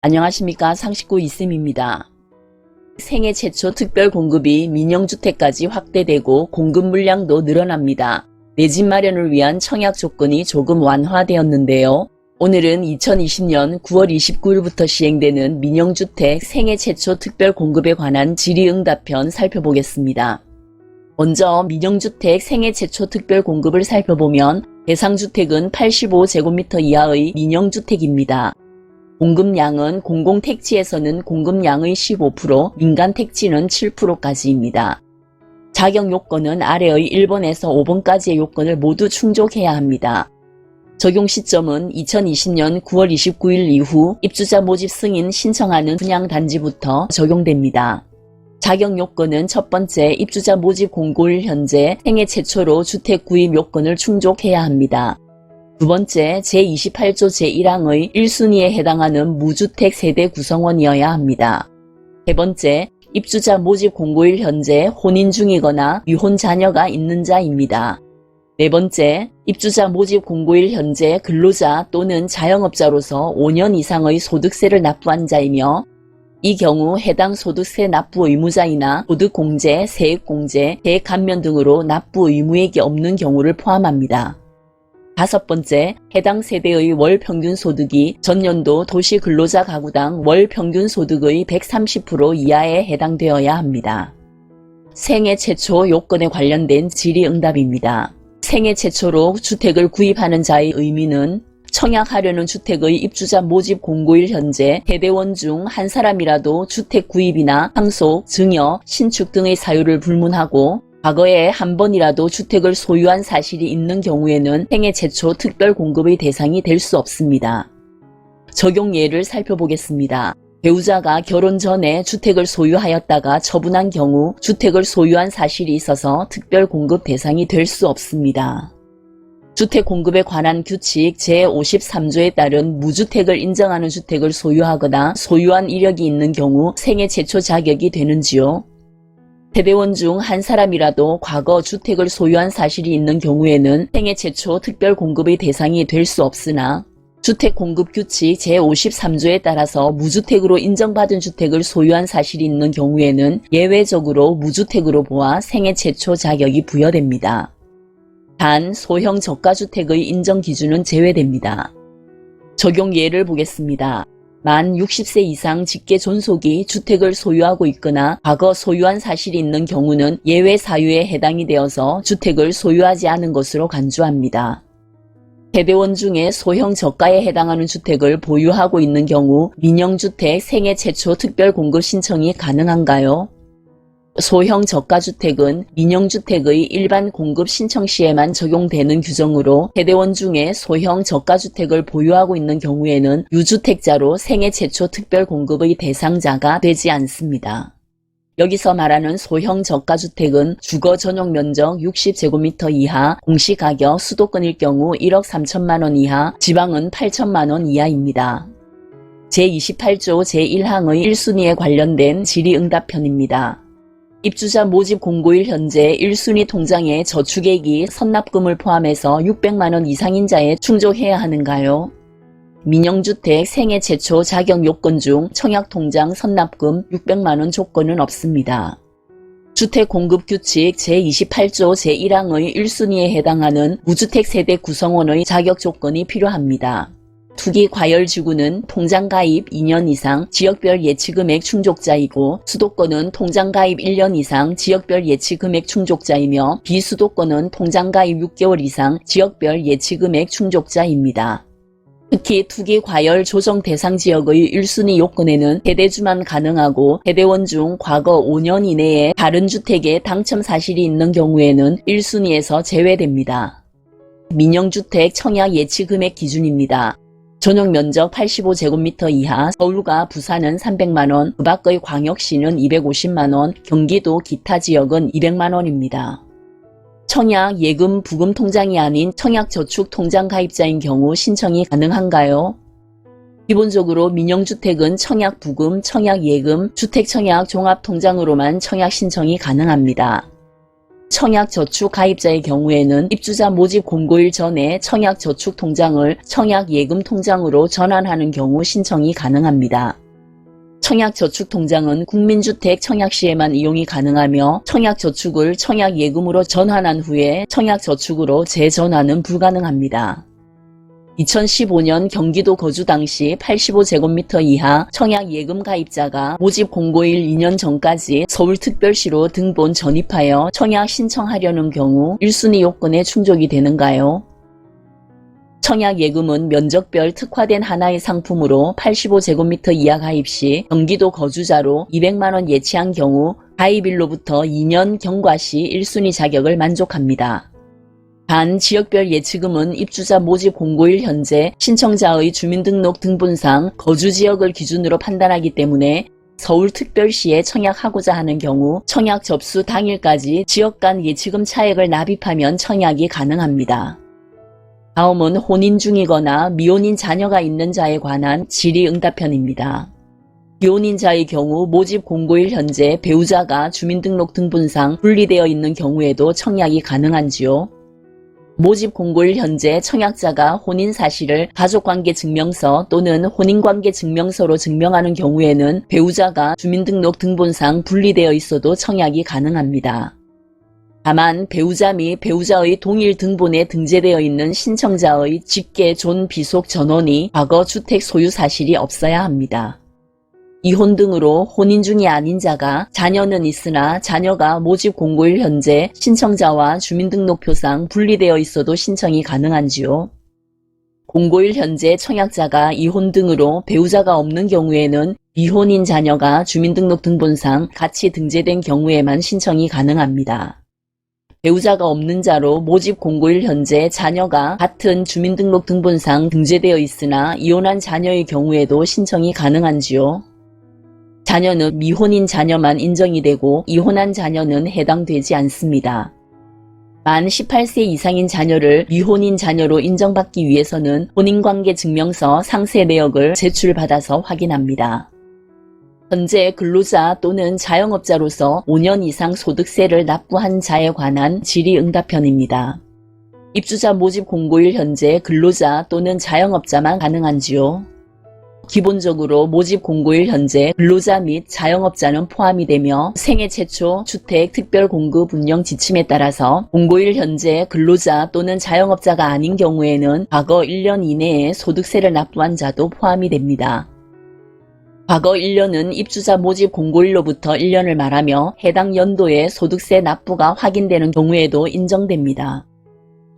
안녕하십니까, 상식구 이쌤입니다. 생애 최초 특별 공급이 민영주택까지 확대되고 공급 물량도 늘어납니다. 내 집 마련을 위한 청약 조건이 조금 완화되었는데요. 오늘은 2020년 9월 29일부터 시행되는 민영주택 생애 최초 특별 공급에 관한 질의응답편 살펴보겠습니다. 먼저 민영주택 생애 최초 특별 공급을 살펴보면 대상주택은 85제곱미터 이하의 민영주택입니다. 공급량은 공공택지에서는 공급량의 15%, 민간택지는 7%까지입니다. 자격 요건은 아래의 1번에서 5번까지의 요건을 모두 충족해야 합니다. 적용 시점은 2020년 9월 29일 이후 입주자 모집 승인 신청하는 분양단지부터 적용됩니다. 자격 요건은 첫 번째, 입주자 모집 공고일 현재 생애 최초로 주택 구입 요건을 충족해야 합니다. 두 번째, 제28조 제1항의 1순위에 해당하는 무주택 세대 구성원이어야 합니다. 세 번째, 입주자 모집 공고일 현재 혼인 중이거나 미혼 자녀가 있는 자입니다. 네 번째, 입주자 모집 공고일 현재 근로자 또는 자영업자로서 5년 이상의 소득세를 납부한 자이며 이 경우 해당 소득세 납부 의무자이나 소득공제, 세액공제, 세액감면 등으로 납부 의무액이 없는 경우를 포함합니다. 다섯 번째, 해당 세대의 월 평균 소득이 전년도 도시근로자 가구당 월 평균 소득의 130% 이하에 해당되어야 합니다. 생애 최초 요건에 관련된 질의응답입니다. 생애 최초로 주택을 구입하는 자의 의미는 청약하려는 주택의 입주자 모집 공고일 현재 세대원 중 한 사람이라도 주택 구입이나 상속, 증여, 신축 등의 사유를 불문하고 과거에 한 번이라도 주택을 소유한 사실이 있는 경우에는 생애 최초 특별 공급의 대상이 될 수 없습니다. 적용 예를 살펴보겠습니다. 배우자가 결혼 전에 주택을 소유하였다가 처분한 경우 주택을 소유한 사실이 있어서 특별 공급 대상이 될 수 없습니다. 주택 공급에 관한 규칙 제53조에 따른 무주택을 인정하는 주택을 소유하거나 소유한 이력이 있는 경우 생애 최초 자격이 되는지요. 세대원 중 한 사람이라도 과거 주택을 소유한 사실이 있는 경우에는 생애 최초 특별 공급의 대상이 될 수 없으나 주택공급규칙 제53조에 따라서 무주택으로 인정받은 주택을 소유한 사실이 있는 경우에는 예외적으로 무주택으로 보아 생애 최초 자격이 부여됩니다. 단, 소형 저가주택의 인정 기준은 제외됩니다. 적용 예를 보겠습니다. 만 60세 이상 직계 존속이 주택을 소유하고 있거나 과거 소유한 사실이 있는 경우는 예외 사유에 해당이 되어서 주택을 소유하지 않은 것으로 간주합니다. 세대원 중에 소형 저가에 해당하는 주택을 보유하고 있는 경우 민영주택 생애 최초 특별 공급 신청이 가능한가요? 소형 저가주택은 민영주택의 일반 공급 신청 시에만 적용되는 규정으로 세대원 중에 소형 저가주택을 보유하고 있는 경우에는 유주택자로 생애 최초 특별 공급의 대상자가 되지 않습니다. 여기서 말하는 소형 저가주택은 주거 전용 면적 60제곱미터 이하, 공시가격 수도권일 경우 1억 3천만 원 이하, 지방은 8천만 원 이하입니다. 제28조 제1항의 1순위에 관련된 질의응답편입니다. 입주자 모집 공고일 현재 1순위 통장에 저축액이 선납금을 포함해서 600만원 이상인 자에 충족해야 하는가요? 민영주택 생애 최초 자격 요건 중 청약통장 선납금 600만원 조건은 없습니다. 주택공급규칙 제28조 제1항의 1순위에 해당하는 무주택 세대 구성원의 자격 조건이 필요합니다. 투기 과열지구는 통장가입 2년 이상 지역별 예치금액 충족자이고 수도권은 통장가입 1년 이상 지역별 예치금액 충족자이며 비수도권은 통장가입 6개월 이상 지역별 예치금액 충족자입니다. 특히 투기 과열 조정 대상 지역의 1순위 요건에는 세대주만 가능하고 세대원 중 과거 5년 이내에 다른 주택에 당첨 사실이 있는 경우에는 1순위에서 제외됩니다. 민영주택 청약 예치금액 기준입니다. 전용 면적 85제곱미터 이하, 서울과 부산은 300만원, 그 밖의 광역시는 250만원, 경기도 기타 지역은 200만원입니다. 청약 예금 부금 통장이 아닌 청약저축 통장 가입자인 경우 신청이 가능한가요? 기본적으로 민영주택은 청약 부금, 청약 예금, 주택청약 종합통장으로만 청약 신청이 가능합니다. 청약저축 가입자의 경우에는 입주자 모집 공고일 전에 청약저축통장을 청약예금통장으로 전환하는 경우 신청이 가능합니다. 청약저축통장은 국민주택 청약시에만 이용이 가능하며 청약저축을 청약예금으로 전환한 후에 청약저축으로 재전환은 불가능합니다. 2015년 경기도 거주 당시 85제곱미터 이하 청약예금 가입자가 모집 공고일 2년 전까지 서울특별시로 등본 전입하여 청약 신청하려는 경우 1순위 요건에 충족이 되는가요? 청약예금은 면적별 특화된 하나의 상품으로 85제곱미터 이하 가입 시 경기도 거주자로 200만원 예치한 경우 가입일로부터 2년 경과 시 1순위 자격을 만족합니다. 단 지역별 예치금은 입주자 모집 공고일 현재 신청자의 주민등록 등본상 거주지역을 기준으로 판단하기 때문에 서울특별시에 청약하고자 하는 경우 청약 접수 당일까지 지역 간 예치금 차액을 납입하면 청약이 가능합니다. 다음은 혼인 중이거나 미혼인 자녀가 있는 자에 관한 질의응답편입니다. 미혼인자의 경우 모집 공고일 현재 배우자가 주민등록 등본상 분리되어 있는 경우에도 청약이 가능한지요? 모집 공고일 현재 청약자가 혼인 사실을 가족관계 증명서 또는 혼인관계 증명서로 증명하는 경우에는 배우자가 주민등록 등본상 분리되어 있어도 청약이 가능합니다. 다만 배우자 및 배우자의 동일 등본에 등재되어 있는 신청자의 직계 존 비속 전원이 과거 주택 소유 사실이 없어야 합니다. 이혼 등으로 혼인 중이 아닌 자가 자녀는 있으나 자녀가 모집 공고일 현재 신청자와 주민등록표상 분리되어 있어도 신청이 가능한지요? 공고일 현재 청약자가 이혼 등으로 배우자가 없는 경우에는 미혼인 자녀가 주민등록 등본상 같이 등재된 경우에만 신청이 가능합니다. 배우자가 없는 자로 모집 공고일 현재 자녀가 같은 주민등록 등본상 등재되어 있으나 이혼한 자녀의 경우에도 신청이 가능한지요? 자녀는 미혼인 자녀만 인정이 되고 이혼한 자녀는 해당되지 않습니다. 만 18세 이상인 자녀를 미혼인 자녀로 인정받기 위해서는 혼인관계 증명서 상세 내역을 제출받아서 확인합니다. 현재 근로자 또는 자영업자로서 5년 이상 소득세를 납부한 자에 관한 질의응답편입니다. 입주자 모집 공고일 현재 근로자 또는 자영업자만 가능한지요? 기본적으로 모집 공고일 현재 근로자 및 자영업자는 포함이 되며 생애 최초 주택 특별 공급 운영 지침에 따라서 공고일 현재 근로자 또는 자영업자가 아닌 경우에는 과거 1년 이내에 소득세를 납부한 자도 포함이 됩니다. 과거 1년은 입주자 모집 공고일로부터 1년을 말하며 해당 연도에 소득세 납부가 확인되는 경우에도 인정됩니다.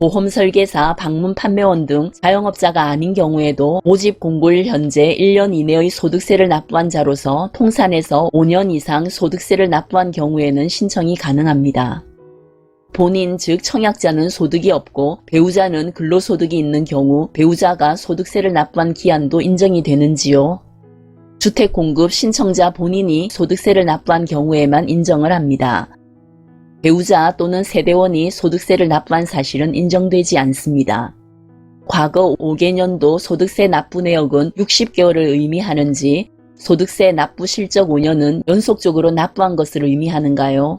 보험설계사, 방문 판매원 등 자영업자가 아닌 경우에도 모집 공고일 현재 1년 이내의 소득세를 납부한 자로서 통산해서 5년 이상 소득세를 납부한 경우에는 신청이 가능합니다. 본인 즉 청약자는 소득이 없고 배우자는 근로소득이 있는 경우 배우자가 소득세를 납부한 기한도 인정이 되는지요? 주택공급 신청자 본인이 소득세를 납부한 경우에만 인정을 합니다. 배우자 또는 세대원이 소득세를 납부한 사실은 인정되지 않습니다. 과거 5개년도 소득세 납부 내역은 60개월을 의미하는지 소득세 납부 실적 5년은 연속적으로 납부한 것을 의미하는가요?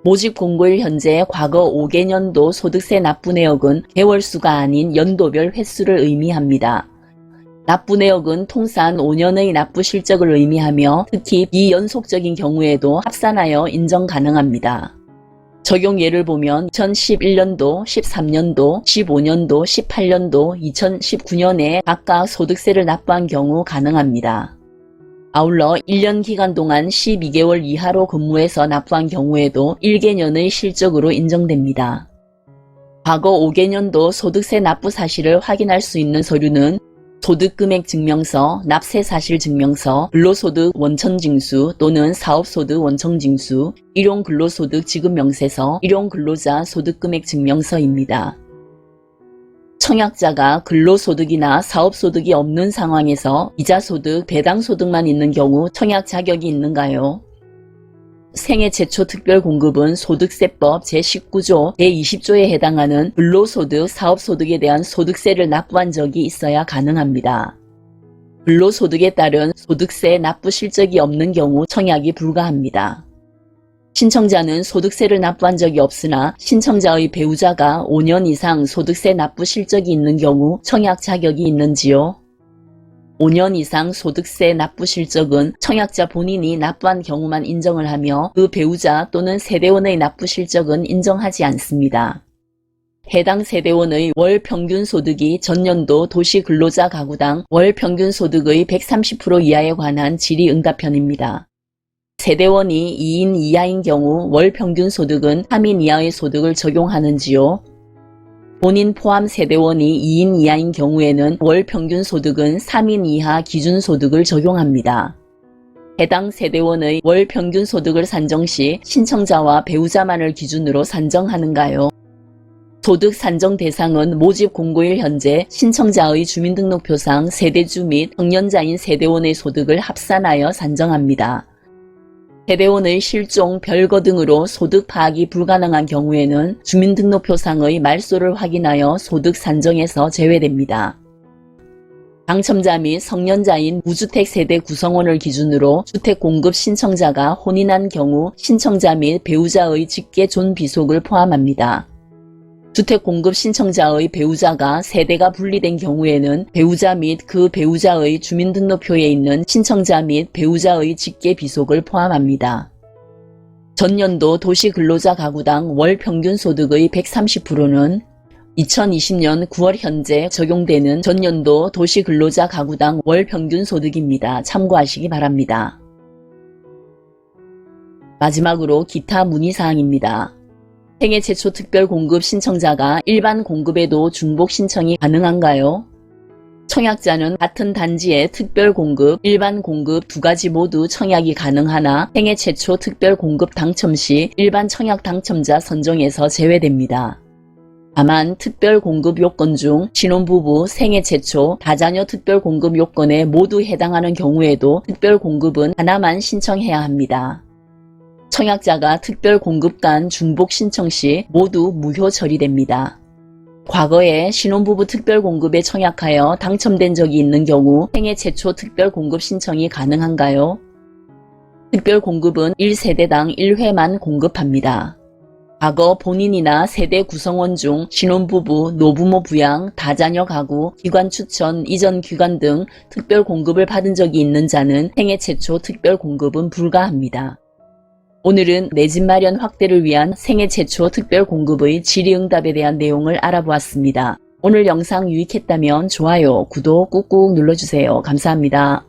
모집 공고일 현재 과거 5개년도 소득세 납부 내역은 개월수가 아닌 연도별 횟수를 의미합니다. 납부 내역은 통산 5년의 납부 실적을 의미하며 특히 비연속적인 경우에도 합산하여 인정 가능합니다. 적용 예를 보면 2011년도, 13년도, 15년도, 18년도, 2019년에 각각 소득세를 납부한 경우 가능합니다. 아울러 1년 기간 동안 12개월 이하로 근무해서 납부한 경우에도 1개년의 실적으로 인정됩니다. 과거 5개년도 소득세 납부 사실을 확인할 수 있는 서류는 소득금액증명서, 납세사실증명서, 근로소득 원천징수 또는 사업소득 원천징수, 일용근로소득 지급명세서, 일용근로자 소득금액증명서입니다. 청약자가 근로소득이나 사업소득이 없는 상황에서 이자소득, 배당소득만 있는 경우 청약 자격이 있는가요? 생애 최초 특별공급은 소득세법 제19조, 제20조에 해당하는 근로소득, 사업소득에 대한 소득세를 납부한 적이 있어야 가능합니다. 근로소득에 따른 소득세 납부 실적이 없는 경우 청약이 불가합니다. 신청자는 소득세를 납부한 적이 없으나 신청자의 배우자가 5년 이상 소득세 납부 실적이 있는 경우 청약 자격이 있는지요? 5년 이상 소득세 납부 실적은 청약자 본인이 납부한 경우만 인정을 하며 그 배우자 또는 세대원의 납부 실적은 인정하지 않습니다. 해당 세대원의 월 평균 소득이 전년도 도시근로자 가구당 월 평균 소득의 130% 이하에 관한 질의응답편입니다. 세대원이 2인 이하인 경우 월 평균 소득은 3인 이하의 소득을 적용하는지요? 본인 포함 세대원이 2인 이하인 경우에는 월 평균 소득은 3인 이하 기준 소득을 적용합니다. 해당 세대원의 월 평균 소득을 산정 시 신청자와 배우자만을 기준으로 산정하는가요? 소득 산정 대상은 모집 공고일 현재 신청자의 주민등록표상 세대주 및 성년자인 세대원의 소득을 합산하여 산정합니다. 세대원의 실종, 별거 등으로 소득 파악이 불가능한 경우에는 주민등록표상의 말소를 확인하여 소득 산정에서 제외됩니다. 당첨자 및 성년자인 무주택 세대 구성원을 기준으로 주택 공급 신청자가 혼인한 경우 신청자 및 배우자의 직계 존비속을 포함합니다. 주택 공급 신청자의 배우자가 세대가 분리된 경우에는 배우자 및 그 배우자의 주민등록표에 있는 신청자 및 배우자의 직계 비속을 포함합니다. 전년도 도시근로자 가구당 월 평균 소득의 130%는 2020년 9월 현재 적용되는 전년도 도시근로자 가구당 월 평균 소득입니다. 참고하시기 바랍니다. 마지막으로 기타 문의사항입니다. 생애 최초 특별 공급 신청자가 일반 공급에도 중복 신청이 가능한가요? 청약자는 같은 단지의 특별 공급, 일반 공급 두 가지 모두 청약이 가능하나 생애 최초 특별 공급 당첨 시 일반 청약 당첨자 선정에서 제외됩니다. 다만 특별 공급 요건 중 신혼부부, 생애 최초, 다자녀 특별 공급 요건에 모두 해당하는 경우에도 특별 공급은 하나만 신청해야 합니다. 청약자가 특별 공급 간 중복 신청 시 모두 무효 처리됩니다. 과거에 신혼부부 특별 공급에 청약하여 당첨된 적이 있는 경우 생애 최초 특별 공급 신청이 가능한가요? 특별 공급은 1세대당 1회만 공급합니다. 과거 본인이나 세대 구성원 중 신혼부부, 노부모 부양, 다자녀 가구, 기관 추천, 이전 기관 등 특별 공급을 받은 적이 있는 자는 생애 최초 특별 공급은 불가합니다. 오늘은 내 집 마련 확대를 위한 생애 최초 특별 공급의 질의응답에 대한 내용을 알아보았습니다. 오늘 영상 유익했다면 좋아요, 구독 꾹꾹 눌러주세요. 감사합니다.